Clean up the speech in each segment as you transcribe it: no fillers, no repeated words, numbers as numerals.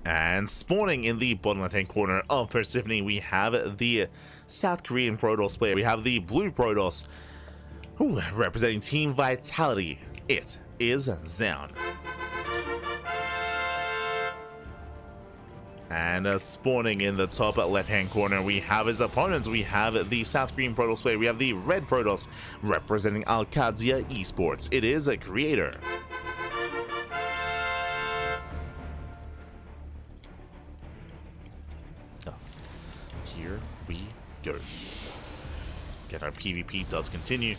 And spawning in the bottom left-hand corner of Persephone, we have the South Korean Protoss player. We have the blue Protoss, representing Team Vitality. It is Zoun. And spawning in the top left-hand corner, we have his opponents. We have the South Korean Protoss player. We have the red Protoss, representing Alcadzia Esports. It is a creator. Here we go. Again, our PvP does continue.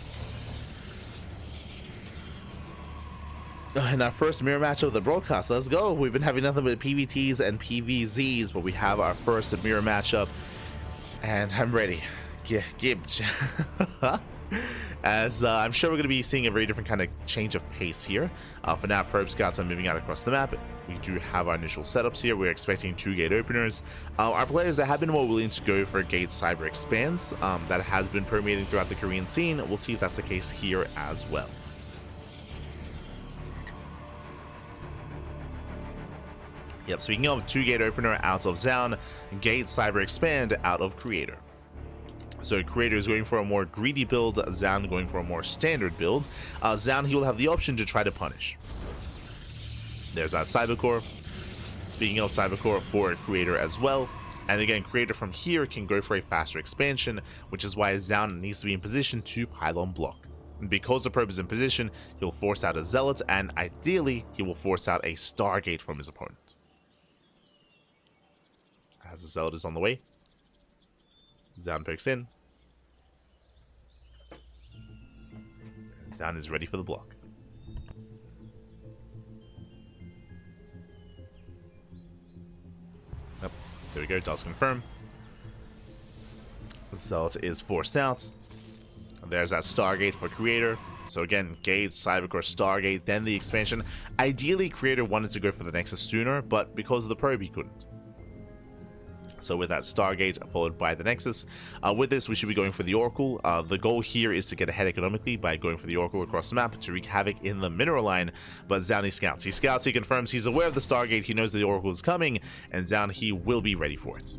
In our first mirror match of the broadcast, let's go. We've been having nothing but PvTs and PvZs, but we have our first mirror matchup, and I'm ready. As I'm sure we're going to be seeing a very different kind of change of pace here. For now, probe scouts are moving out across the map. We do have our initial setups here. We're expecting 2 gate openers. Our players that have been more willing to go for gate cyber expands, that has been permeating throughout the Korean scene. We'll see if that's the case here as well. Yep, speaking of 2 gate opener out of Zoun, gate cyber expand out of creator. So creator is going for a more greedy build, Zoun going for a more standard build. Zoun, he will have the option to try to punish. There's our Cybercore. Speaking of Cybercore, for creator as well. And again, creator from here can go for a faster expansion, which is why Zoun needs to be in position to pylon block. And because the probe is in position, he'll force out a Zealot, and ideally, he will force out a Stargate from his opponent. As the Zealot is on the way, Zoun pokes in. Zoun is ready for the block. Yep, there we go, does confirm. The Zealot is forced out. There's that Stargate for creator. So again, Gate, Cybercore, Stargate, then the expansion. Ideally, creator wanted to go for the Nexus sooner, but because of the probe, he couldn't. So with that Stargate followed by the Nexus, with this we should be going for the Oracle. The goal here is to get ahead economically by going for the Oracle across the map to wreak havoc in the mineral line. But Zoun, he scouts, he confirms he's aware of the Stargate, he knows the Oracle is coming, and Zoun, he will be ready for it.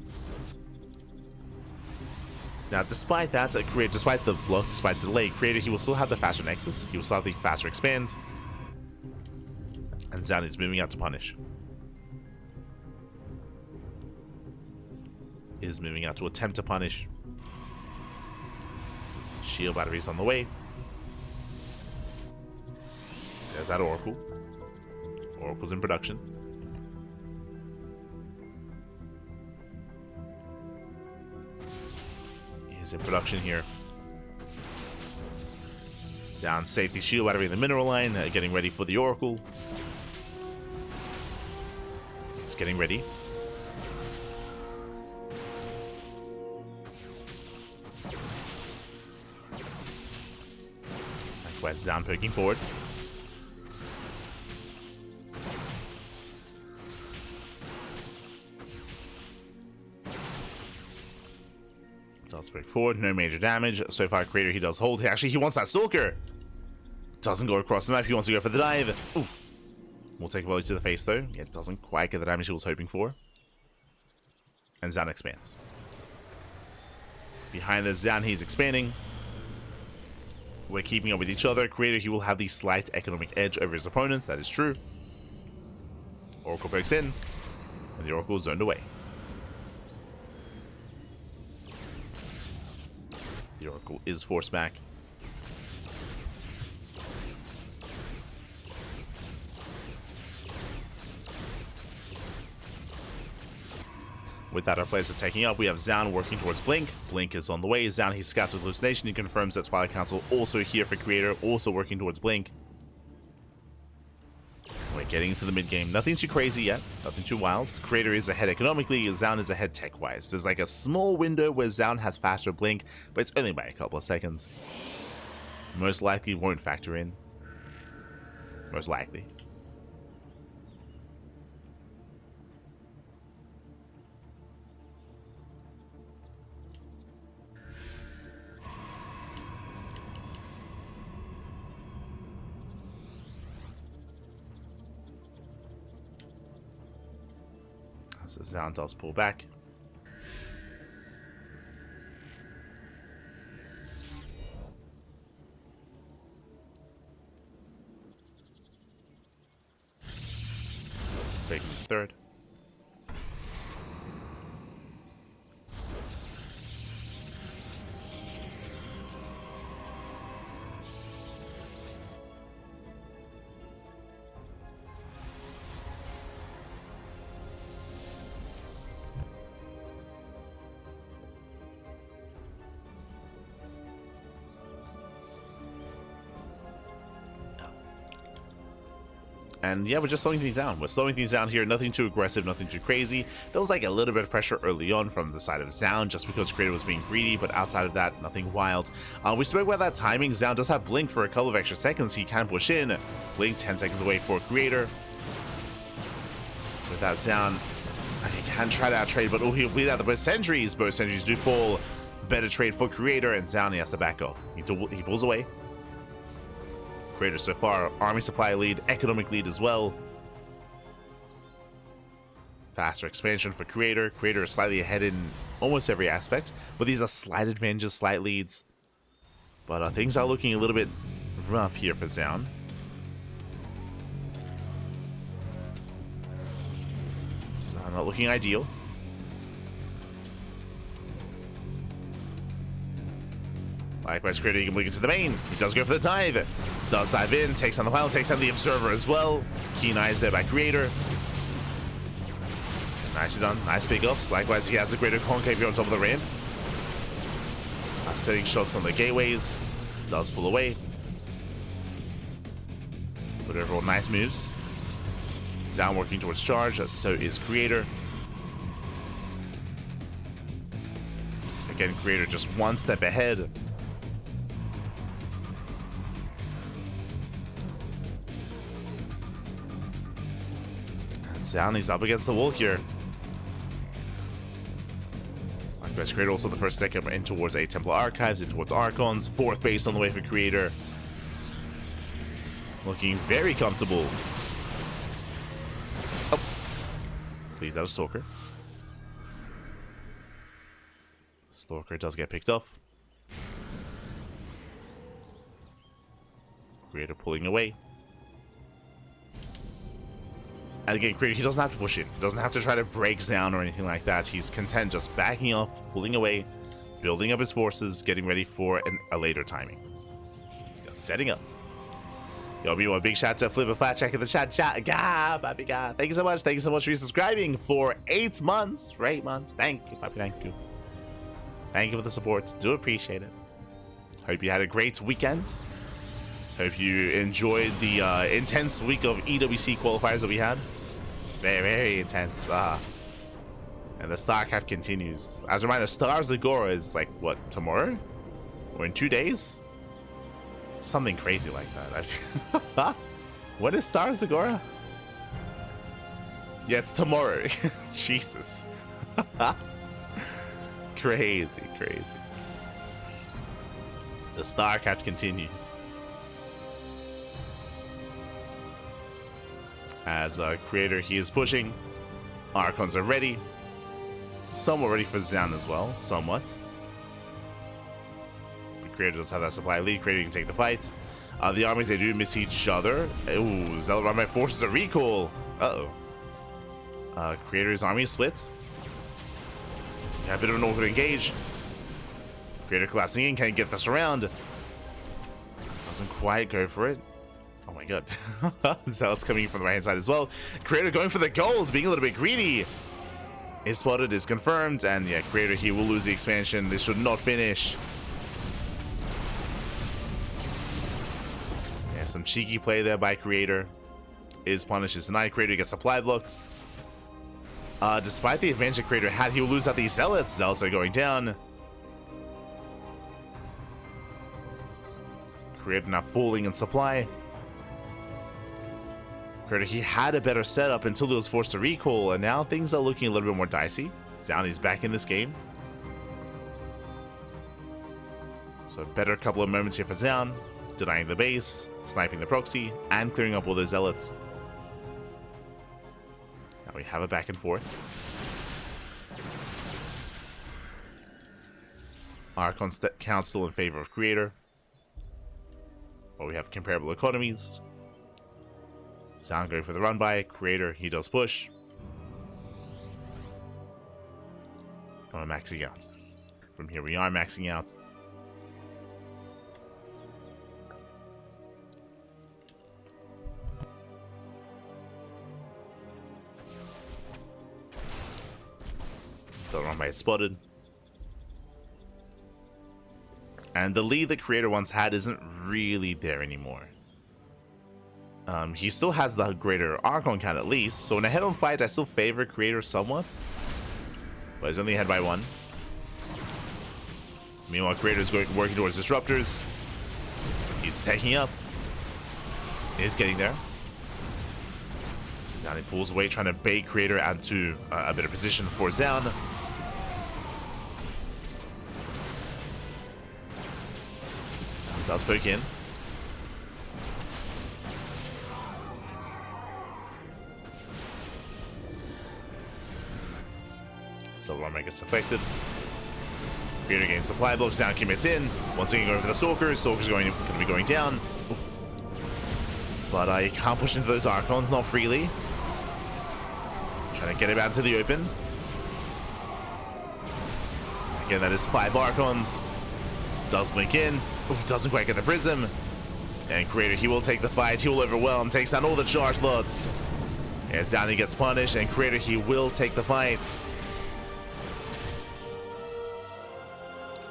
Now, despite that, despite the block, despite the delay, creator, he will still have the faster Nexus, he will still have the faster expand, and Zoun is moving out to punish. Is moving out to attempt to punish. Shield batteries on the way. There's that Oracle. Oracle's in production. Is in production here. Zoun safety shield battery in the mineral line, getting ready for the Oracle. It's getting ready. Zoun poking forward. Does break forward, no major damage. So far, creator, he does hold. Actually, he wants that Stalker. Doesn't go across the map. He wants to go for the dive. Ooh. We'll take a volley to the face, though. It doesn't quite get the damage he was hoping for. And Zoun expands. Behind the Zoun, he's expanding. We're keeping up with each other. Creator, he will have the slight economic edge over his opponent. That is true. Oracle pokes in, and the Oracle is zoned away. The Oracle is forced back. With that, our players are taking up. We have Zoun working towards Blink. Blink is on the way. Zoun, he scouts with Hallucination. He confirms that Twilight Council also here for creator, also working towards Blink. We're getting into the mid game. Nothing too crazy yet. Nothing too wild. Creator is ahead economically. Zoun is ahead tech-wise. There's like a small window where Zoun has faster Blink, but it's only by a couple of seconds. Most likely won't factor in. Most likely. So Zoun does pull back. Taking the third. And yeah, we're just slowing things down. We're slowing things down here. Nothing too aggressive, nothing too crazy. There was like a little bit of pressure early on from the side of Zoun just because Creator was being greedy, but outside of that, nothing wild. We spoke about that timing. Zoun does have Blink for a couple of extra seconds. He can push in. Blink 10 seconds away for Creator. Without Zoun, he can try to out-trade, but he'll bleed out the both sentries. Both sentries do fall. Better trade for Creator, and Zoun, he has to back off. He pulls away. Creator so far, army supply lead, economic lead as well. Faster expansion for Creator. Creator is slightly ahead in almost every aspect, but these are slight advantages, slight leads. But things are looking a little bit rough here for Zoun. So not looking ideal. Likewise, Creator, he can blink into the main. He does go for the dive. Does dive in, takes on the pile, takes on the Observer as well. Keen eyes there by Creator. Nicely done. Nice pickups. Likewise, he has the greater concave here on top of the ramp. Spinning shots on the gateways. Does pull away. But overall, nice moves. Zoun working towards charge. So is Creator. Again, Creator just one step ahead. Zoun, he's up against the wall here. Likewise, Creator also the first step in towards a Templar Archives, in towards Archons. Fourth base on the way for Creator. Looking very comfortable. Oh. Please, that was Stalker. Stalker does get picked off. Creator pulling away. And again, Creator, he doesn't have to push in. He doesn't have to try to break Zoun or anything like that. He's content just backing off, pulling away, building up his forces, getting ready for a later timing. Just setting up. Yo, meanwhile, big shout out to Flipper Flat Check in the chat. Baby God. Thank you so much. Thank you so much for subscribing for 8 months. For 8 months. Thank you, Papi. Thank you. Thank you for the support. Do appreciate it. Hope you had a great weekend. Hope you enjoyed the intense week of EWC qualifiers that we had. It's very, very intense. And the StarCraft continues. As a reminder, Stars Agora is like, what, tomorrow? Or in 2 days? Something crazy like that. What is Stars Agora? Yeah, it's tomorrow. Jesus. Crazy, crazy. The StarCraft continues. As Creator, he is pushing. Archons are ready. Somewhat ready for Zoun as well. Somewhat. But Creator does have that supply lead. Creator can take the fight. The armies, they do miss each other. Ooh, Zealot Army forces a recall. Uh-oh. Creator's army is split. Yeah, a bit of an awkward engage. Creator collapsing in. Can he get this around? Doesn't quite go for it. Oh my god. Zealot's coming from the right hand side as well. Creator going for the gold, being a little bit greedy. Is spotted, is confirmed, and yeah, Creator here will lose the expansion. This should not finish. Yeah, some cheeky play there by Creator. Is punished, is denied. Creator gets supply blocked. Despite the advantage that Creator had, he will lose out these Zealots. Zealots are going down. Creator now falling in supply. Creator, he had a better setup until he was forced to recall, and now things are looking a little bit more dicey. Zoun is back in this game. So a better couple of moments here for Zoun, denying the base, sniping the proxy, and clearing up all those Zealots. Now we have a back and forth. Archon count still in favor of Creator. But we have comparable economies. Zoun going for the run by. Creator, he does push. Oh, maxing out. From here we are maxing out. So run by is spotted. And the lead that Creator once had isn't really there anymore. He still has the greater Archon count at least, so in a head-on fight I still favor Creator somewhat. But he's only ahead by 1. Meanwhile, Creator's working towards Disruptors. He's taking up. He's getting there. Zoun pulls away, trying to bait Creator out to a better position for Zoun. Zoun does poke in. So Lorma gets affected. Creator gains supply blocks, Zoun commits in. Once again going for the Stalkers. Stalkers going to be going down. Oof. But he can't push into those Archons, not freely. Trying to get him out into the open. Again, that is 5 Archons. Does blink in. Oof, doesn't quite get the Prism. And Creator, he will take the fight. He will overwhelm. Takes down all the charge lots. And Zoun, he gets punished. And Creator, he will take the fight.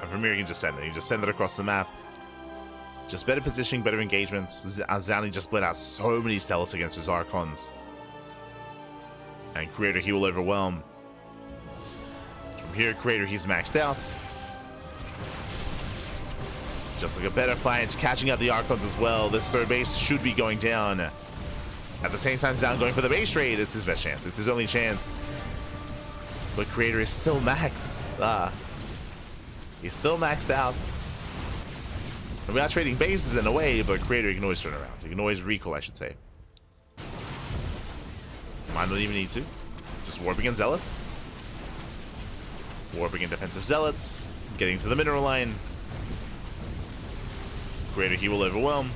And from here, you can just send it. You just send it across the map. Just better positioning, better engagement. Zoun just bled out so many Stealths against his Archons. And Creator, he will overwhelm. From here, Creator, he's maxed out. Just like a better fight, catching out the Archons as well. This third base should be going down. At the same time, Zoun going for the base trade is his best chance. It's his only chance. But Creator is still maxed. He's still maxed out. And we are trading bases in a way, but Creator, you can always turn around. You can always recall, I should say. Might not even need to. Just warping in Zealots. Warping in defensive Zealots. Getting to the mineral line. Creator, he will overwhelm.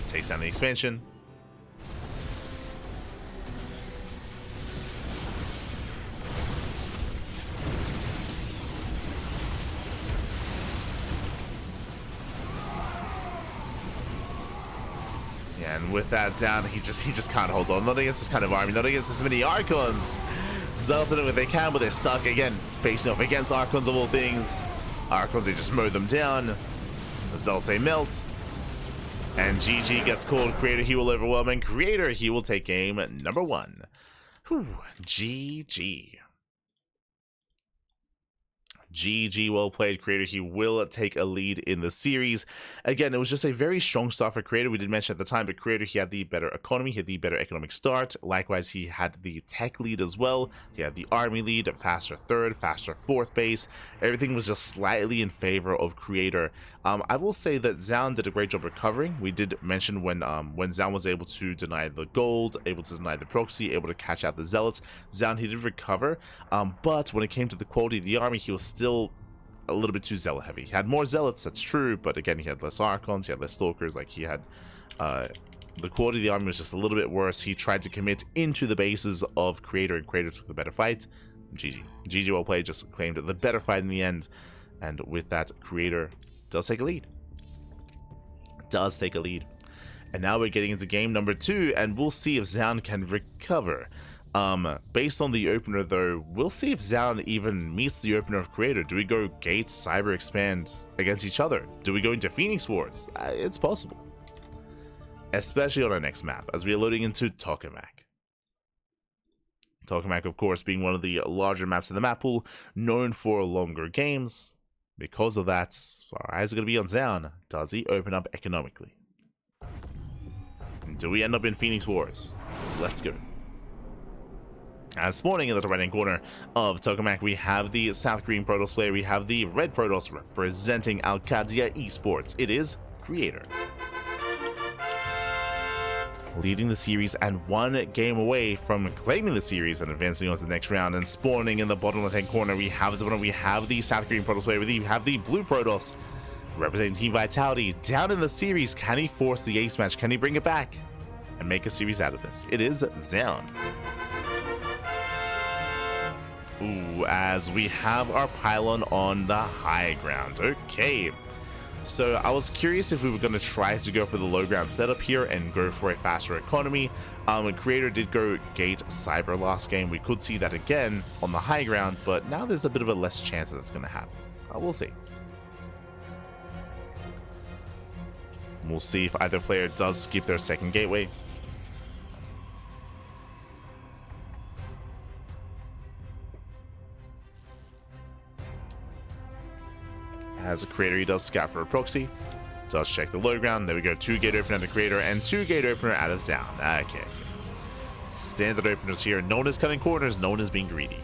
Takes down the expansion. And with that, Zoun, he just can't hold on. Not against this kind of army, not against this many Archons. Zealots doing what they can, but they're stuck again, facing off against Archons of all things. Archons, they just mow them down. The Zealots, they melt. And GG gets called. Creator, he will overwhelm. And Creator, he will take game number 1. Whew, GG. GG, well played, Creator. He will take a lead in the series. Again, it was just a very strong start for Creator. We did mention at the time, but Creator, he had the better economy, he had the better economic start. Likewise, he had the tech lead as well. He had the army lead, faster 3rd, faster 4th base. Everything was just slightly in favor of Creator. I will say that Zoun did a great job recovering. We did mention when Zoun was able to deny the gold, able to deny the proxy, able to catch out the Zealots, Zoun, he did recover. But when it came to the quality of the army, he was still a little bit too zealot heavy. He had more zealots, that's true, but again, he had less Archons, he had less Stalkers. Like, he had the quality of the army was just a little bit worse. He tried to commit into the bases of Creator, and Creator took the better fight. GG, well played, just claimed the better fight in the end. And with that, Creator does take a lead. And now we're getting into game number 2, and we'll see if Zoun can recover. Based on the opener though, we'll see if Zoun even meets the opener of Creator. Do we go Gate, Cyber, Expand against each other? Do we go into Phoenix Wars? It's possible. Especially on our next map, as we are loading into Tokamak. Tokamak, of course, being one of the larger maps in the map pool, known for longer games. Because of that, our eyes are going to be on Zoun. Does he open up economically? Do we end up in Phoenix Wars? Let's go. As spawning in the right-hand corner of Tokamak, we have the South Green Protoss player, we have the Red Protoss representing Alcadia Esports. It is Creator. leading the series and 1 game away from claiming the series and advancing on to the next round. And spawning in the bottom left-hand corner, we have the South Korean Protoss player, we have the Blue Protoss representing Team Vitality down in the series. Can he force the ace match? Can he bring it back and make a series out of this? It is Zoun. Ooh, as we have our pylon on the high ground. Okay. So I was curious if we were going to try to go for the low ground setup here and go for a faster economy. Creator did go gate cyber last game. We could see that again on the high ground, but now there's a bit of a less chance that that's going to happen. We'll see. We'll see if either player does skip their second gateway. As a creator, he does scout for a proxy, does check the low ground. There we go, 2 gate opener out of creator and 2 gate opener out of Zoun. Okay. Standard openers here. No one is cutting corners, no one is being greedy.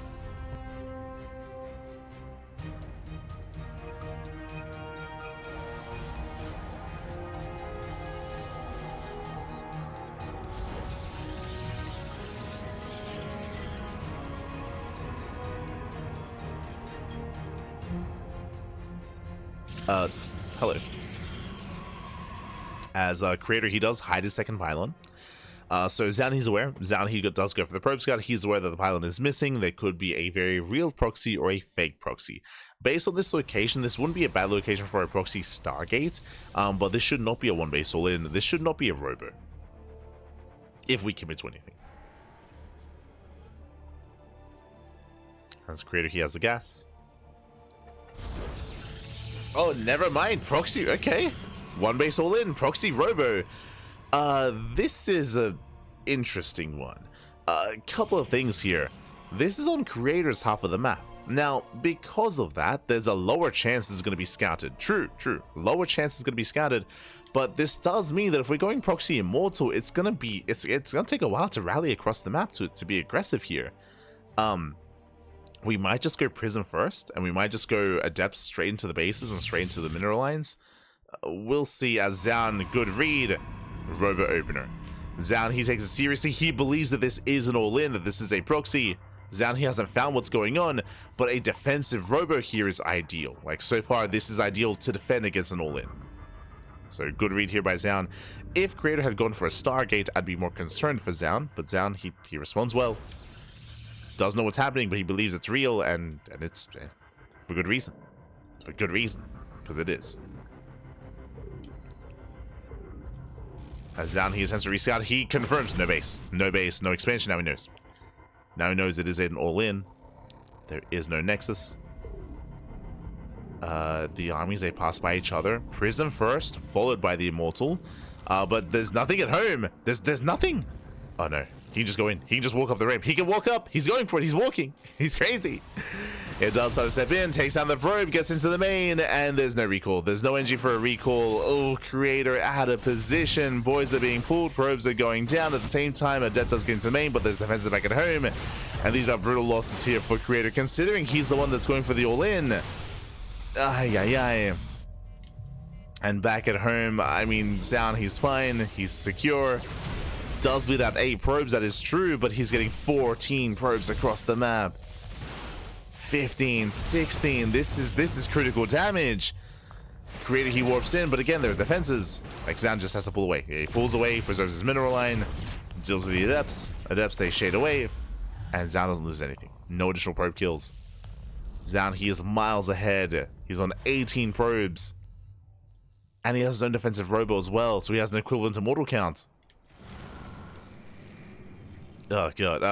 Hello. As a creator, he does hide his second pylon. So Zoun, he's aware. Zoun, he does go for the probe scout. He's aware that the pylon is missing. There could be a very real proxy or a fake proxy. Based on this location, this wouldn't be a bad location for a proxy Stargate, but this should not be a 1-base all-in. This should not be a robo, if we commit to anything. As creator, he has the gas. Oh, never mind. Proxy, okay. 1-base all-in, proxy robo. This is a interesting one. A couple of things here. This is on creator's half of the map. Now, because of that, there's a lower chance it's going to be scouted. True. Lower chance it's going to be scouted. But this does mean that if we're going proxy immortal, it's going to take a while to rally across the map to be aggressive here. We might just go Prism first, and we might just go Adept straight into the bases and straight into the mineral lines. We'll see. As Zoun, good read, robo opener. Zoun, he takes it seriously. He believes that this is an all-in, that this is a proxy. Zoun, he hasn't found what's going on, but a defensive robo here is ideal. Like, so far, this is ideal to defend against an all-in. So, good read here by Zoun. If creator had gone for a Stargate, I'd be more concerned for Zoun, but Zoun, he responds well. Doesn't know what's happening, but he believes it's real, and it's for good reason. For good reason, because it is. As Zoun, he attempts to rescout, he confirms no base, no expansion. Now he knows. Now he knows it is an all-in. There is no nexus. The armies, they pass by each other. Prism first, followed by the immortal. But there's nothing at home. There's nothing. Oh no. He can just go in. He can just walk up the ramp. He can walk up. He's going for it. He's walking. He's crazy. It does start to step in, takes down the probe, gets into the main, and there's no recall. There's no energy for a recall. Oh, creator out of position. Boys are being pulled. Probes are going down. At the same time, Adept does get into the main, but there's defensive back at home. And these are brutal losses here for creator, considering he's the one that's going for the all-in. Ay. And back at home, I mean, Zoun, he's fine. He's secure. Does bleed out 8 probes, that is true, but he's getting 14 probes across the map. 15, 16, this is critical damage. Creator, he warps in, but again, there are defenses. Like, Zoun just has to pull away. He pulls away, preserves his mineral line, deals with the Adepts. Adepts, they shade away, and Zoun doesn't lose anything. No additional probe kills. Zoun, he is miles ahead. He's on 18 probes. And he has his own defensive robo as well, so he has an equivalent to mortal count. Oh god.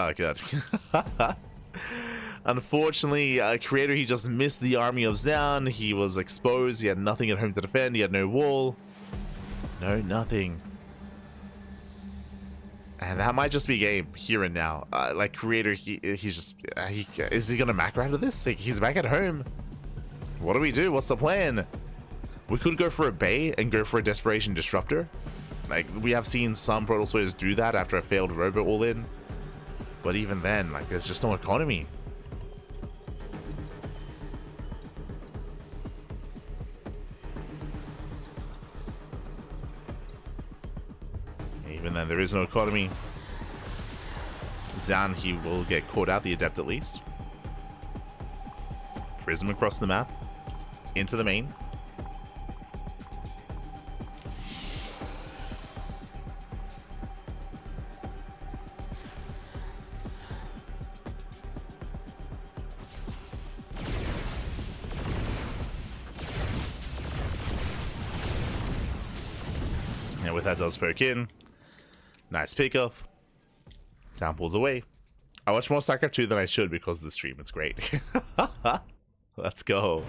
Unfortunately, creator, he just missed the army of Zoun. He was exposed. He had nothing at home to defend. He had no wall. No, nothing. And that might just be game here and now. Like, creator, is he gonna macro out of this? Like, he's back at home. What do we do? What's the plan? We could go for a Bay and go for a Desperation Disruptor. Like, we have seen some Protoss players do that after a failed robo all-in. But even then, like, there's just no economy. Even then, there is no economy. Zoun, he will get caught out, the Adept at least. Prism across the map. Into the main. And with that does poke in. Nice pickoff. Zoun pulls away. I watch more StarCraft 2 than I should because of the stream. It's great. Let's go.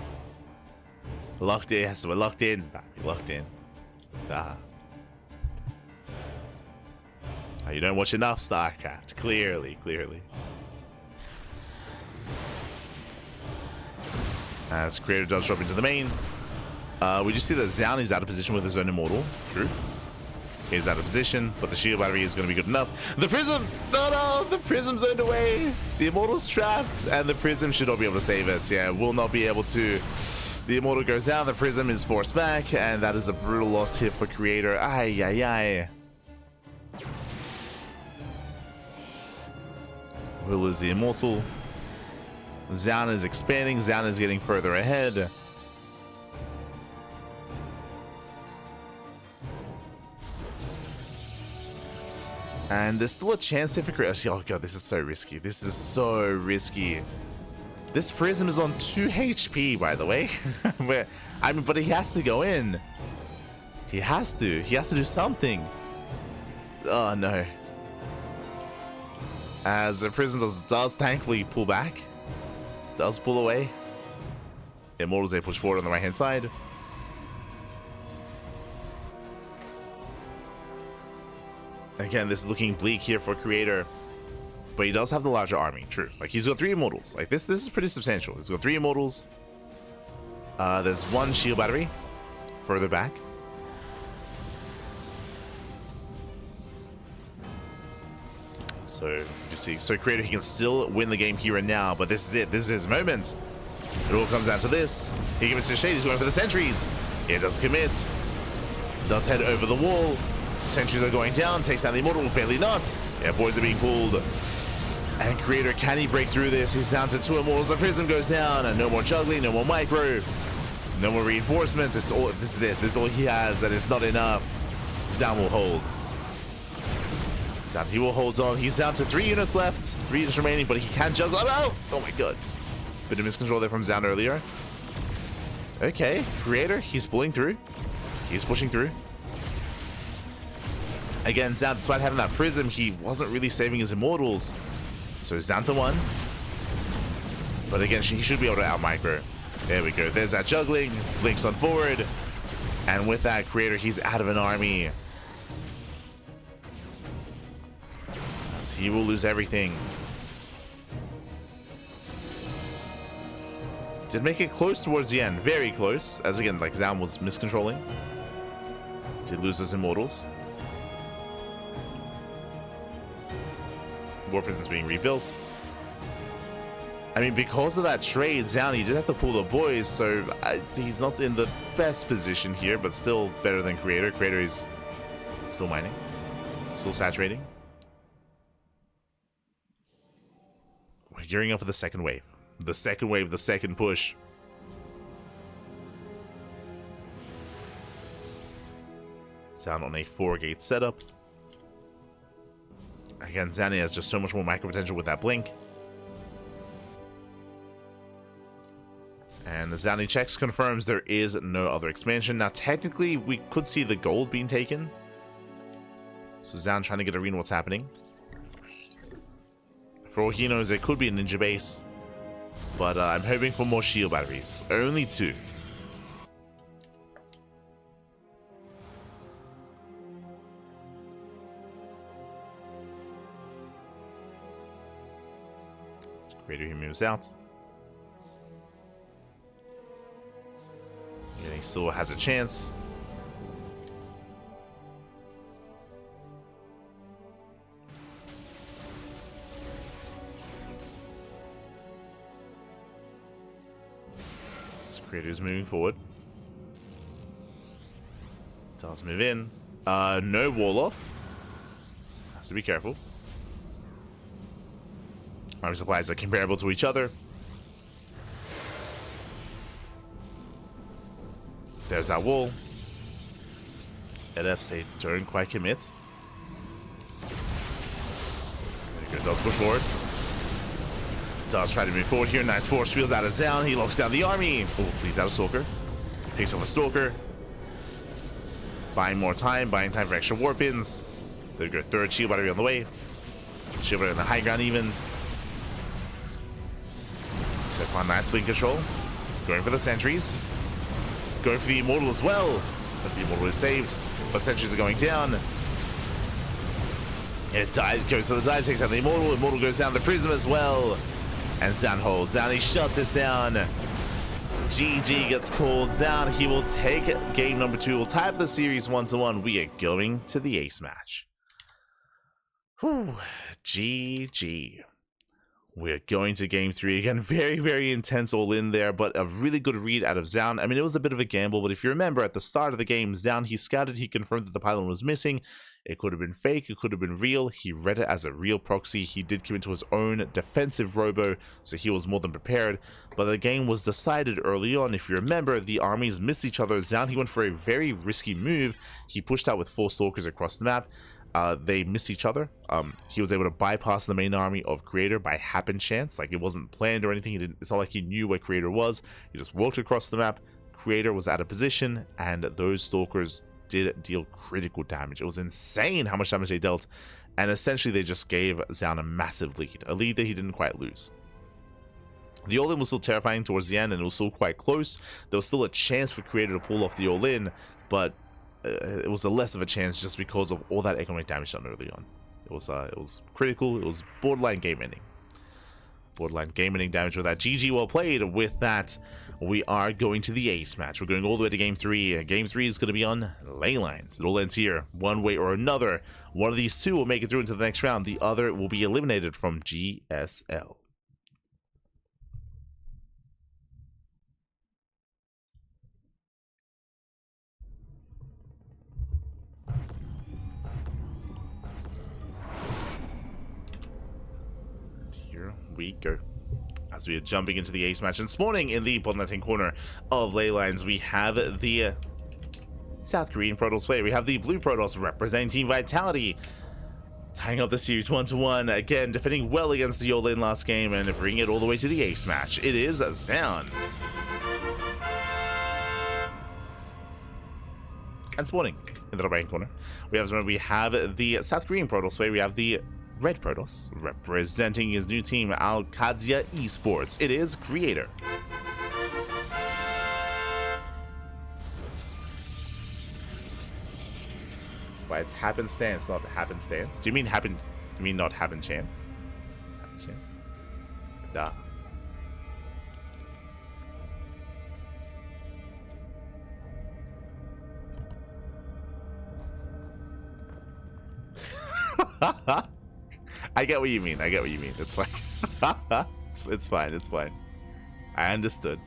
Locked in. Yes, we're locked in. Locked in. Ah. Oh, you don't watch enough StarCraft. Clearly. As Creator does drop into the main. We just see that Zoun is out of position with his own Immortal. True. He's out of position, but the shield battery is going to be good enough. The Prism! No! The Prism zoned away! The Immortal's trapped, and the Prism should not be able to save it. Yeah, will not be able to. The Immortal goes down, the Prism is forced back, and that is a brutal loss here for Creator. Ay. We'll lose the Immortal. Zoun is expanding, Zoun is getting further ahead. And there's still a chance here for Creator. Oh god, this is so risky. This Prism is on 2 HP, by the way. But he has to go in. He has to do something. Oh no. As the Prism does thankfully pull back. Does pull away. Immortals, they push forward on the right hand side. Again, this is looking bleak here for Creator, but he does have the larger army. True, like he's got 3 Immortals. Like this is pretty substantial. He's got 3 Immortals. There's 1 shield battery further back. So you see, so Creator, he can still win the game here and now, but this is it. This is his moment. It all comes down to this. He commits to Shade. He's going for the sentries. He does commit. Does head over the wall. Sentries are going down, takes down the Immortal, barely not. Yeah, boys are being pulled. And Creator, can he break through this? He's down to 2 Immortals, the Prism goes down, and no more juggling, no more micro, no more reinforcements. It's all, this is it, this is all he has, and it's not enough. Zoun will hold. Zoun, he will hold on. He's down to 3 units left, 3 units remaining, but he can juggle. Oh no! Oh my god. Bit of miscontrol there from Zoun earlier. Okay, Creator, he's pulling through. He's pushing through. Again, Zoun, despite having that Prism, he wasn't really saving his Immortals. So he's down to 1. But again, he should be able to out-micro. There we go. There's that juggling. Blinks on forward. And with that Creator, he's out of an army. So he will lose everything. Did make it close towards the end. Very close. As again, like Zoun was miscontrolling. Did lose those Immortals. War Prison's being rebuilt. I mean, because of that trade, Zoun, he did have to pull the boys, so he's not in the best position here, but still better than Creator. Creator is still mining, still saturating. We're gearing up for the second wave. The second wave, the second push. Zoun on a 4-gate setup. Again, Zoun has just so much more micro potential with that blink. And the Zoun checks, confirms there is no other expansion. Now, technically, we could see the gold being taken. So Zoun trying to get a read on what's happening. For all he knows, there could be a ninja base. But I'm hoping for more shield batteries. Only 2. Creator, he moves out. Yeah, he still has a chance. This Creator's moving forward. Does move in. No wall off. so be careful. Army supplies are comparable to each other. There's our wall. LFs, they don't quite commit. There you go, does push forward. Does try to move forward here. Nice force fields out of Zoun. He locks down the army. Oh, please, out of Stalker. Picks off a Stalker. Buying more time. Buying time for extra warp ins. There you go. Third shield battery on the way. Shield battery on the high ground even. So on nice blink control. Going for the sentries. Going for the Immortal as well. But the Immortal is saved. But sentries are going down. It dive goes to the dive, takes out the Immortal. Immortal goes down the Prism as well. And Zoun holds. Zoun, he shuts this down. GG gets called. Zoun, he will take game number 2. We'll tie up the series 1-1. We are going to the ace match. Whew. GG. We're going to game 3 again. Very, very intense all in there, but a really good read out of Zoun. I mean, it was a bit of a gamble, but if you remember at the start of the game, Zoun, he scouted, he confirmed that the pylon was missing. It could have been fake, it could have been real. He read it as a real proxy. He did commit to his own defensive robo, so he was more than prepared. But the game was decided early on. If you remember, the armies missed each other. Zoun, he went for a very risky move. He pushed out with 4 stalkers across the map. They missed each other. He was able to bypass the main army of Creator by happen chance. Like, it wasn't planned or anything. It's not like he knew where Creator was. He just walked across the map. Creator was out of position, and those stalkers did deal critical damage. It was insane how much damage they dealt, and essentially they just gave Zoun a massive lead. A lead that he didn't quite lose. The all-in was still terrifying towards the end, and it was still quite close. There was still a chance for Creator to pull off the all-in, but it was a less of a chance just because of all that economic damage done early on. It was critical. It was borderline game ending. Borderline game ending damage with that. GG, well played. With that, we are going to the ace match. We're going all the way to game 3. Game 3 is going to be on ley lines. It all ends here, one way or another. One of these two will make it through into the next round. The other will be eliminated from GSL. We go as we are jumping into the ace match, and spawning in the bottom left-hand corner of ley lines, we have the South Korean Protoss player. We have the blue Protoss representing Team Vitality, tying up the series 1-1, again defending well against the all-in last game and bringing it all the way to the ace match. It is Zoun. And spawning in the right-hand corner, we have the South Korean Protoss player. We have the red Protoss representing his new team, Al-Qadsia Esports. It is Creator. Why, it's happenstance, not happenstance. Do you mean happen? You mean not happen chance? Happen chance? Duh. I get what you mean. I get what you mean. It's fine. It's fine. It's fine. I understood.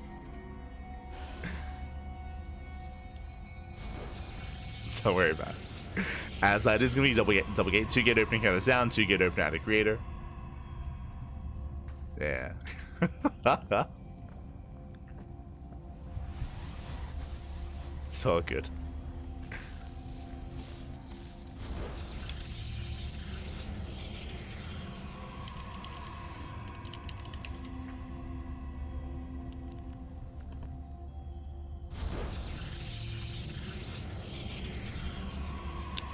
Don't worry about it. As it is going to be double gate. 2 gate opening out of Zoun, 2 gate opening out of Creator. Yeah. It's all good.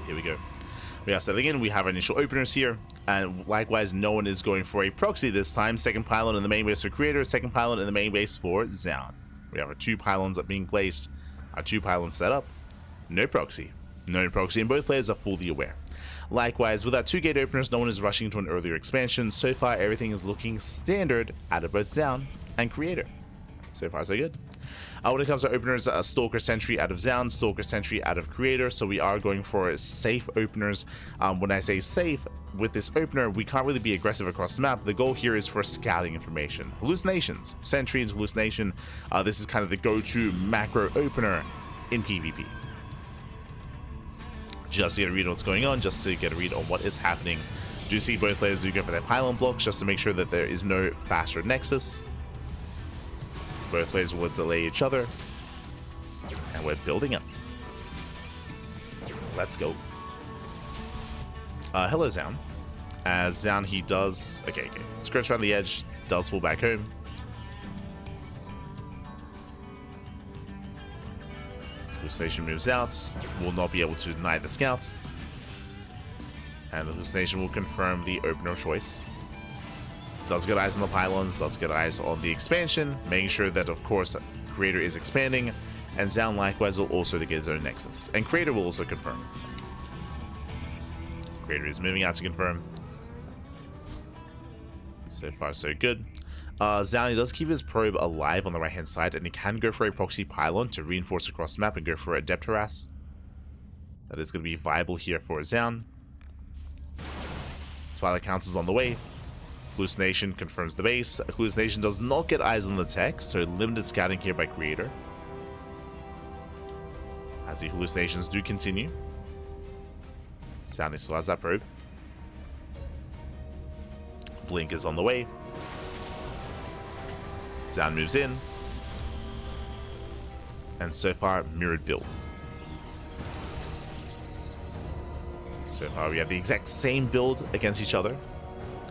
Here we go. We are settling in. We have our initial openers here, and likewise, no one is going for a proxy this time. Second pylon in the main base for Creator, second pylon in the main base for Zoun. We have our 2 pylons being placed, our 2 pylons set up. No proxy. No proxy, and both players are fully aware. Likewise, with our 2 gate openers, no one is rushing to an earlier expansion. So far, everything is looking standard out of both Zoun and Creator. So far, so good. When it comes to openers, Stalker Sentry out of Zoun, Stalker Sentry out of Creator, so we are going for safe openers. When I say safe, with this opener, we can't really be aggressive across the map. The goal here is for scouting information. Hallucinations. Sentry into Hallucination. This is kind of the go-to macro opener in PvP. just to get a read on what's going on, just to get a read on what is happening. Do see both players do go for their pylon blocks just to make sure that there is no faster nexus. Both players will delay each other, and we're building up. Let's go. Hello, Zoun. As Zoun, he does... Okay. Scratch around the edge, does pull back home. Hallucination moves out, will not be able to deny the scout. And the Hallucination will confirm the opener choice. Does get eyes on the pylons, does get eyes on the expansion, making sure that, of course, Creator is expanding. And Zoun likewise will also get his own nexus. And Creator will also confirm. Creator is moving out to confirm. So far, so good. Zoun, he does keep his probe alive on the right-hand side, and he can go for a proxy pylon to reinforce across the map and go for a depth harass. That is going to be viable here for Zoun. Twilight Council's on the way. Hallucination confirms the base. Hallucination does not get eyes on the tech, so limited scouting here by Creator. As the hallucinations do continue. Zoun still has that probe. Blink is on the way. Zoun moves in. And so far, mirrored builds. So far, we have the exact same build against each other.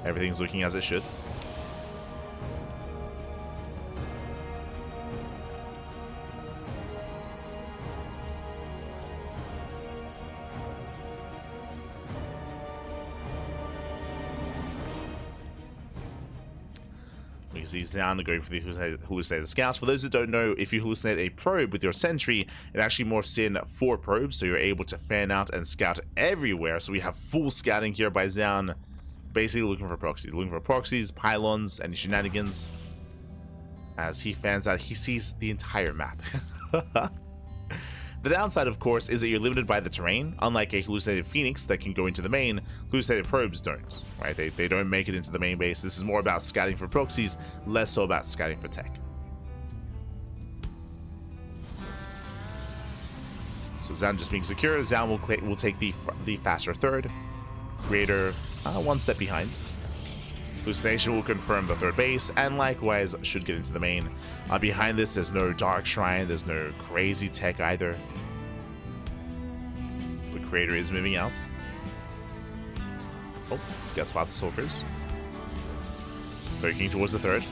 Everything's looking as it should. We can see Zoun going for the hallucinated scouts. For those who don't know, if you hallucinate a probe with your sentry, it actually morphs in 4 probes, so you're able to fan out and scout everywhere. So we have full scouting here by Zoun, basically looking for proxies, pylons, and shenanigans. As he fans out, he sees the entire map. The downside, of course, is that you're limited by the terrain. Unlike a hallucinated Phoenix that can go into the main, hallucinated probes don't, right? They don't make it into the main base. This is more about scouting for proxies, less so about scouting for tech. So Zoun just being secure. Zoun will take the faster third. Creator one step behind. Hallucination will confirm the third base, and likewise should get into the main. Behind this, there's no Dark Shrine, there's no crazy tech either. But Creator is moving out. Oh, got spot the Stalkers. Lurking towards the third.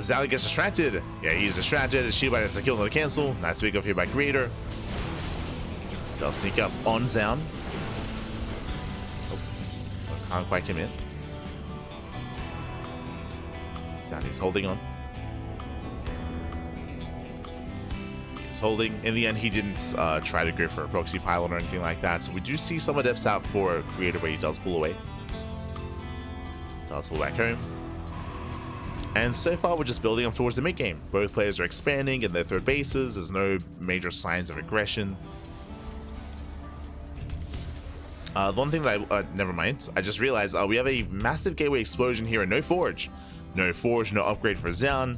Zoun gets distracted. Yeah, he's distracted. Shield by that's a kill, not a cancel. Nice pick up here by Creator. Does sneak up on Zoun. Oh, can't quite commit. Zoun is holding on. He's holding. In the end, he didn't try to go for a proxy pylon or anything like that. So we do see some adepts out for Creator, where he does pull away. Does pull back home. And so far, we're just building up towards the mid game. Both players are expanding in their third bases. There's no major signs of aggression. The one thing that never mind. I just realized we have a massive gateway explosion here and no forge. No forge, no upgrade for Zoun.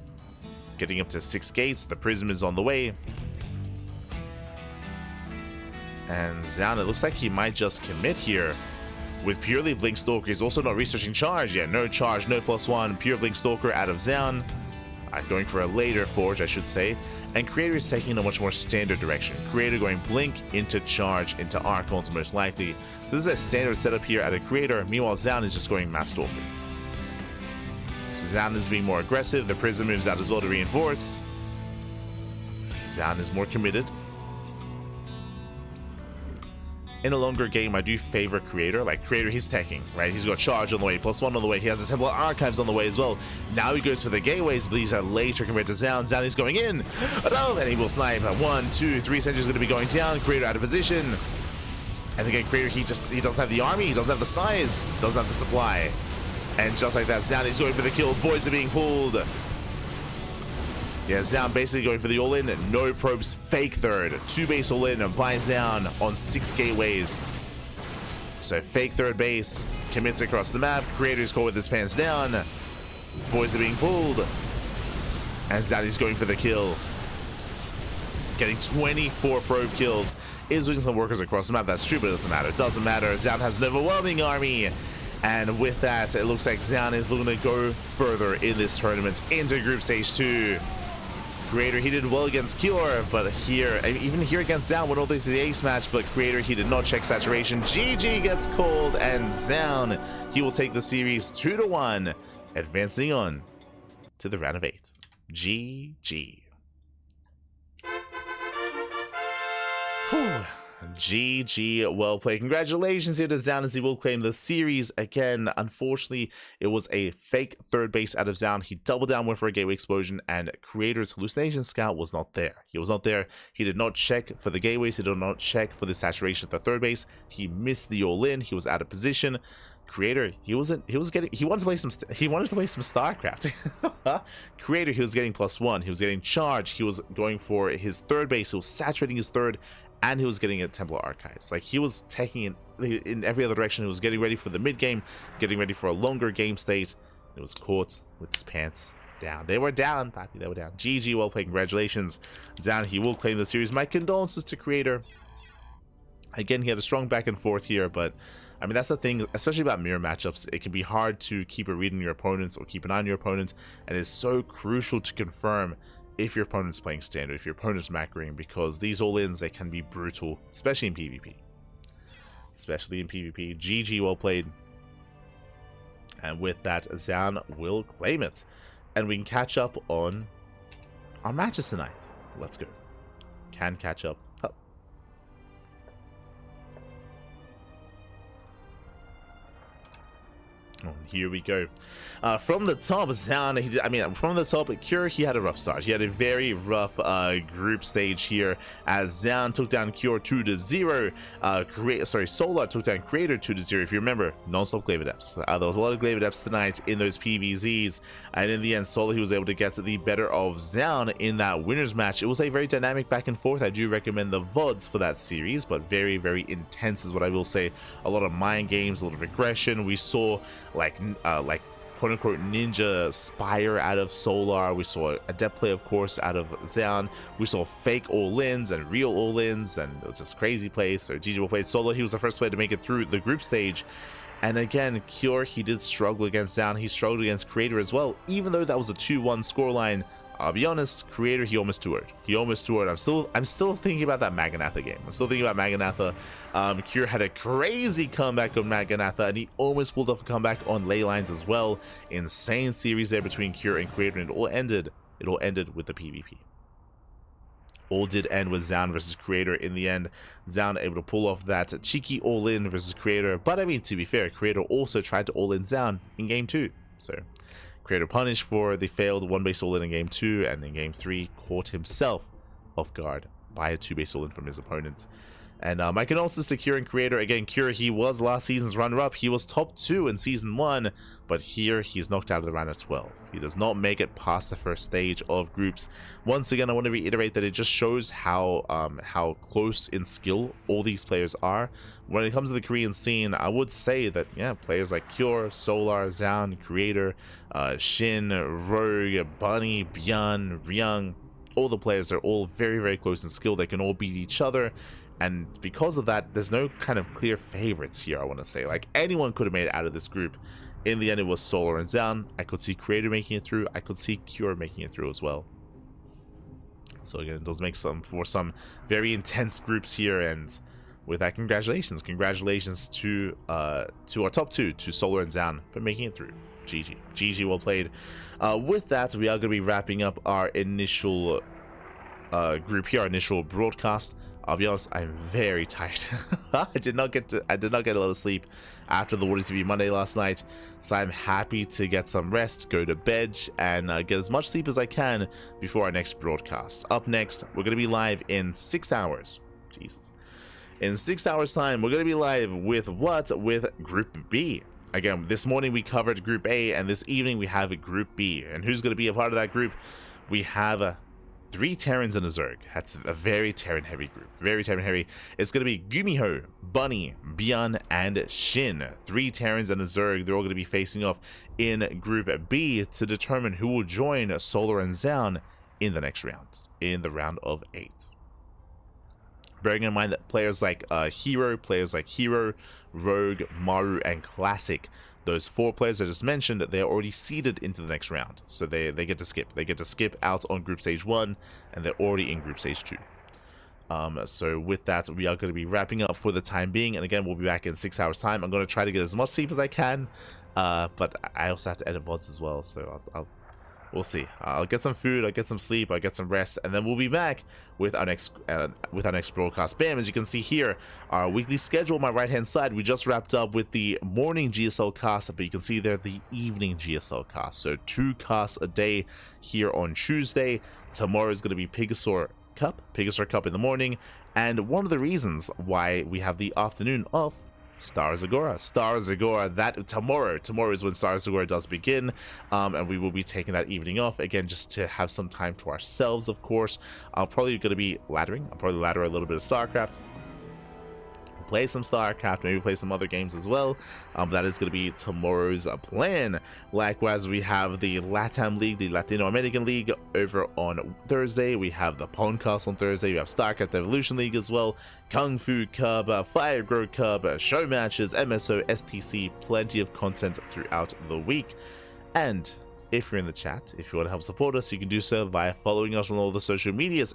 Getting up to 6 gates. The prism is on the way. And Zoun, it looks like he might just commit here. With purely Blink Stalker, he's also not researching charge. Yeah, no charge, no +1. Pure Blink Stalker out of Zoun. Going for a later forge, I should say. And Creator is taking a much more standard direction. Creator going Blink into charge into Archons most likely. So this is a standard setup here at a Creator. Meanwhile, Zoun is just going Mass Stalker. So Zoun is being more aggressive. The Prism moves out as well to reinforce. Zoun is more committed. In a longer game, I do favor Creator. Like, Creator, he's teching, right? He's got charge on the way, +1 on the way. He has his Temple Archives on the way as well. Now he goes for the gateways, but these are later compared to Zoun. Zoun is going in. Oh, and he will snipe. 1, 2, 3 sentries going to be going down. Creator out of position. And again, Creator, he doesn't have the army. He doesn't have the size. Doesn't have the supply. And just like that, Zoun is going for the kill. Boys are being pulled. Yeah, Zoun basically going for the all-in, no probes, fake third. 2 base all-in by Zoun on 6 gateways. So fake third base, commits across the map, Creator's caught with his pants down. Boys are being pulled. And Zoun is going for the kill. getting 24 probe kills, is losing some workers across the map. That's true, but it doesn't matter. It doesn't matter. Zoun has an overwhelming army. And with that, it looks like Zoun is looking to go further in this tournament into Group Stage 2. Creator, he did well against Cure, but here, even here against Zoun, went all the way to the ace match, but Creator, he did not check saturation. GG gets called, and Zoun, he will take the series 2-1, advancing on to the round of 8. GG. Whew. GG, well played. Congratulations here to Zoun as he will claim the series again. Unfortunately, it was a fake third base out of Zoun. He doubled down, went for a gateway explosion, and Creator's hallucination scout was not there. He was not there. He did not check for the gateways. He did not check for the saturation at the third base. He missed the all-in. He was out of position. Creator, he wanted to play some StarCraft. Creator, he was getting +1. He was getting charge. He was going for his third base. He was saturating his third, and he was getting a Templar Archives. Like, he was taking it in every other direction. He was getting ready for the mid game, getting ready for a longer game state. It was caught with his pants down. They were down, Pappy. They were down. GG, well played. Congratulations, Zoun. He will claim the series. My condolences to Creator. Again, he had a strong back and forth here, but I mean, that's the thing, especially about mirror matchups. It can be hard to keep a read on your opponents or keep an eye on your opponent, and it's so crucial to confirm if your opponent's playing standard, if your opponent's macroing, because these all-ins, they can be brutal, especially in PvP. GG, well played. And with that, Zoun will claim it. And we can catch up on our matches tonight. Let's go. Can catch up. Oh, here we go. From the top, Zoun, from the top, Cure, he had a rough start. He had a very rough group stage here as Zoun took down Cure 2-0. Solar took down Creator 2-0. If you remember, non-stop Glaive Adepts. There was a lot of Glaive Adepts tonight in those PvZs, and in the end, Solar, he was able to get to the better of Zoun in that winner's match. It was a very dynamic back and forth. I do recommend the VODs for that series, but very, very intense is what I will say. A lot of mind games, a lot of aggression. We saw like quote-unquote ninja Spire out of Solar. We saw Adept play, of course, out of Zoun. We saw fake all-ins and real all-ins, and it was just crazy plays. So GG will play Solar. He was the first player to make it through the group stage. And again, Cure, he did struggle against Zoun. He struggled against Creator as well, even though that was a 2-1 scoreline. I'll be honest, Creator, he almost toured. I'm still thinking about that Maganatha game. I'm still thinking about Maganatha. Cure had a crazy comeback on Maganatha, and he almost pulled off a comeback on Ley Lines as well. Insane series there between Cure and Creator, and it all ended with the PvP. All did end with Zoun versus Creator in the end. Zoun able to pull off that cheeky all-in versus Creator. But I mean, to be fair, Creator also tried to all-in Zoun in game 2. So Creator punished for the failed one-base all-in in game 2, and in game 3 caught himself off guard by a 2-base all-in from his opponent. And my condolences to Cure and Creator. Again, Cure, he was last season's runner-up. He was top 2 in season 1, but here he's knocked out of the round of 12. He does not make it past the first stage of groups. Once again, I want to reiterate that it just shows how close in skill all these players are. When it comes to the Korean scene, I would say that, yeah, players like Cure, Solar, Zoun, Creator, Shin, Rogue, Bunny, Byeon, Ryung, all the players are all very, very close in skill. They can all beat each other. And because of that, there's no kind of clear favorites here, I want to say. Like, anyone could have made it out of this group. In the end, it was Solar and Zoun. I could see Creator making it through. I could see Cure making it through as well. So again, it does make for some very intense groups here. And with that, congratulations. Congratulations to our top 2, to Solar and Zoun, for making it through. GG. GG, well played. With that, we are going to be wrapping up our initial group here, our initial broadcast. I'll be honest, I'm very tired. I did not get a lot of sleep after the Water TV Monday last night, so I'm happy to get some rest, go to bed, and get as much sleep as I can before our next broadcast. Up next, we're going to be live in 6 hours. Jesus. In 6 hours time, we're going to be live with what? With Group B. Again, this morning we covered Group A, and this evening we have Group B. And who's going to be a part of that group? We have 3 Terrans and a Zerg. That's a very Terran heavy group. Very Terran heavy. It's going to be Gumiho, Bunny, Byeon, and Shin. 3 Terrans and a Zerg. They're all going to be facing off in Group B to determine who will join Solar and Zoun in the next round. In the round of 8. bearing in mind that players like Hero, Rogue, Maru, and Classic, those 4 players I just mentioned, they're already seeded into the next round. So they get to skip. They get to skip out on Group Stage 1, and they're already in Group Stage 2. So with that, we are going to be wrapping up for the time being. And again, we'll be back in 6 hours time. I'm going to try to get as much sleep as I can. But I also have to edit VODs as well. So we'll see. I'll get some food, I'll get some sleep, I'll get some rest, and then we'll be back with our next broadcast. Bam! As you can see here, our weekly schedule on my right hand side. We just wrapped up with the morning GSL cast, but you can see there the evening GSL cast. So 2 casts a day here on Tuesday. Tomorrow is going to be Pegasaur Cup in the morning, and one of the reasons why we have the afternoon off. Star Zagora, that tomorrow is when Star Zagora does begin, and we will be taking that evening off again just to have some time to ourselves. Of course, I'm probably going to be laddering. I'll probably ladder a little bit of StarCraft, play some StarCraft, maybe play some other games as well. That is going to be tomorrow's plan. Likewise, we have the LATAM League, the Latino American League, over on Thursday. We have the Podcast on Thursday. We have StarCraft Evolution League as well, Kung Fu Cup, Fire Grow Cup, show matches, MSO, STC, plenty of content throughout the week. And if you're in the chat, if you want to help support us, you can do so via following us on all the social medias,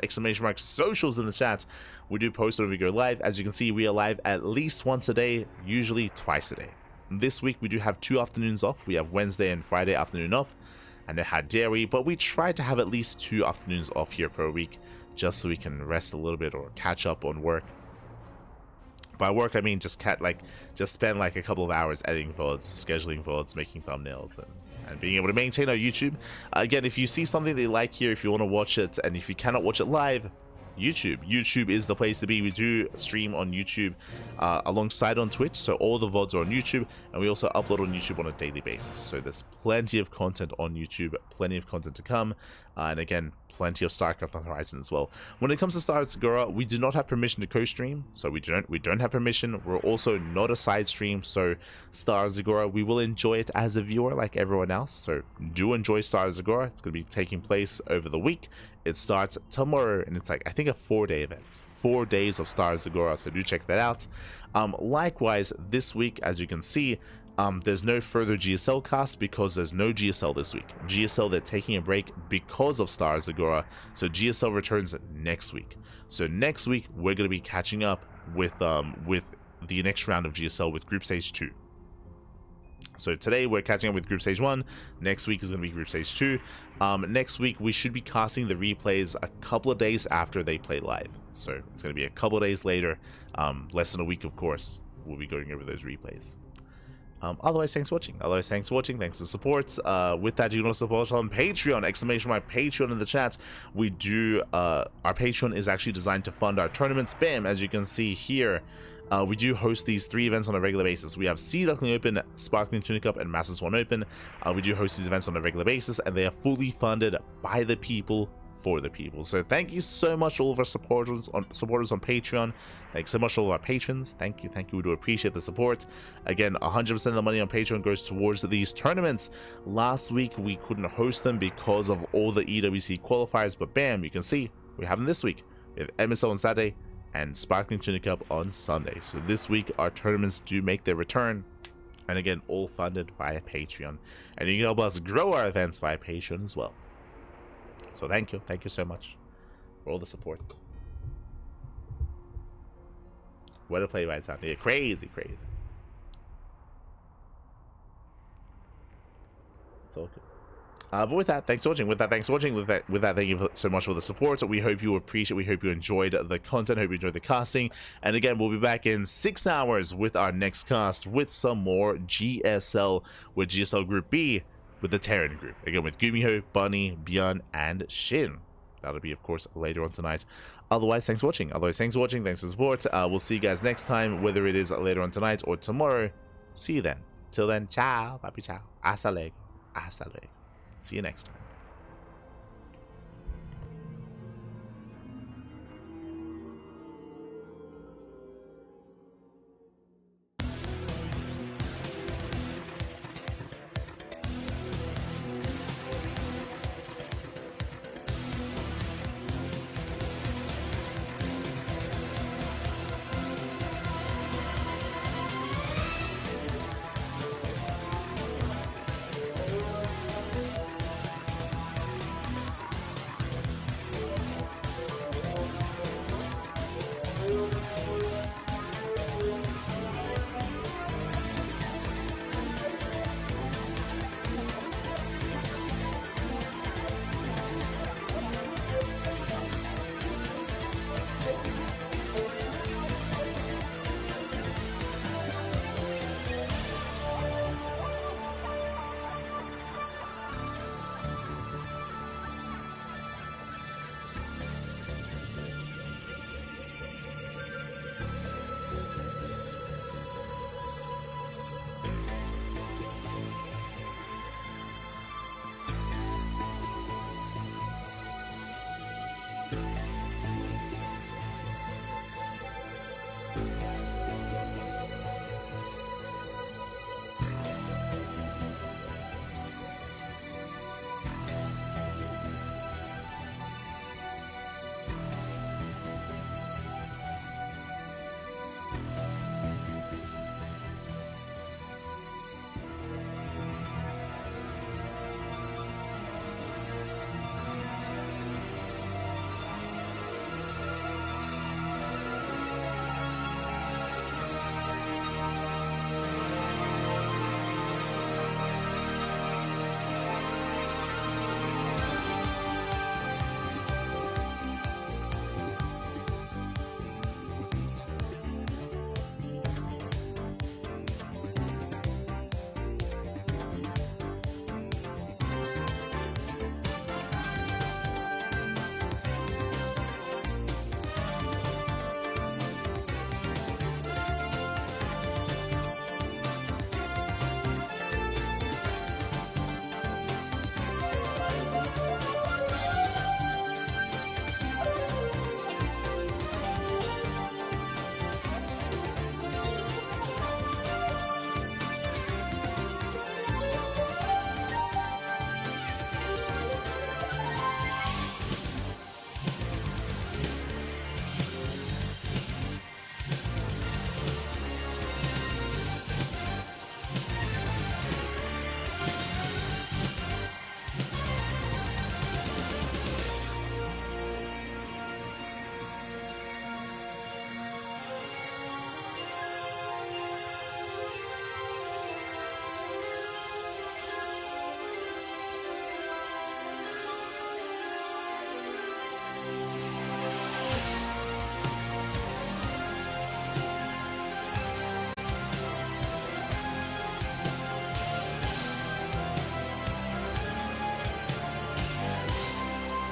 !socials in the chat. We do post when we go live. As you can see, we are live at least once a day, usually twice a day. This week, we do have 2 afternoons off. We have Wednesday and Friday afternoon off, and then had dairy, but we try to have at least 2 afternoons off here per week, just so we can rest a little bit or catch up on work. By work, I mean just spend like a couple of hours editing VODs, scheduling VODs, making thumbnails, and being able to maintain our YouTube. Again, if you see something that you like here, if you want to watch it, and if you cannot watch it live, YouTube is the place to be. We do stream on YouTube alongside on Twitch, so all the VODs are on YouTube, and we also upload on YouTube on a daily basis. So there's plenty of content on YouTube, plenty of content to come, and again, plenty of StarCraft on the horizon as well. When it comes to Star Zagora, we do not have permission to co-stream, so we don't have permission. We're also not a side stream, so Star Zagora, we will enjoy it as a viewer like everyone else. So do enjoy Star Zagora. It's going to be taking place over the week. It starts tomorrow, and it's like, I think, a 4-day event. 4 days of Star Zagora, so do check that out. Likewise, this week, as you can see, there's no further GSL cast because there's no GSL this week. GSL, they're taking a break because of Star Zagora, so GSL returns next week. So next week, we're going to be catching up with the next round of GSL with Group Stage 2. So today we're catching up with Group Stage 1. Next week is going to be Group Stage 2. Next week we should be casting the replays a couple of days after they play live. So it's going to be a couple of days later, less than a week, of course. We'll be going over those replays. Otherwise, thanks for watching. Thanks for the support. With that, you can also support us on Patreon. !my Patreon in the chat. We do, our Patreon is actually designed to fund our tournaments. Bam, as you can see here, we do host these 3 events on a regular basis. We have Duckling Open, Sparkling Tunic Cup, and Masters 1 Open. We do host these events on a regular basis, and they are fully funded by the people, for the people. So thank you so much to all of our supporters on Patreon. Thanks so much to all of our patrons. Thank you. We do appreciate the support. Again, 100% of the money on Patreon goes towards these tournaments. Last week we couldn't host them because of all the EWC qualifiers, but bam, you can see we have them this week. We have MSO on Saturday and Sparkling Tunic Cup on Sunday. So this week our tournaments do make their return, and again, all funded via Patreon, and you can help us grow our events via Patreon as well. So thank you so much for all the support. What a play by sound. Yeah, crazy. It's all good. But with that, thanks for watching. With that, thank you so much for the support. We hope you appreciate, we hope you enjoyed the content, hope you enjoyed the casting. And again, we'll be back in 6 hours with our next cast with some more GSL, with GSL Group B, with the Terran group. Again, with Gumiho, Bunny, Björn, and Shin. That'll be, of course, later on tonight. Otherwise, thanks for watching. Thanks for the support. We'll see you guys next time, whether it is later on tonight or tomorrow. See you then. Till then, ciao. Papi ciao. Hasta luego. See you next time.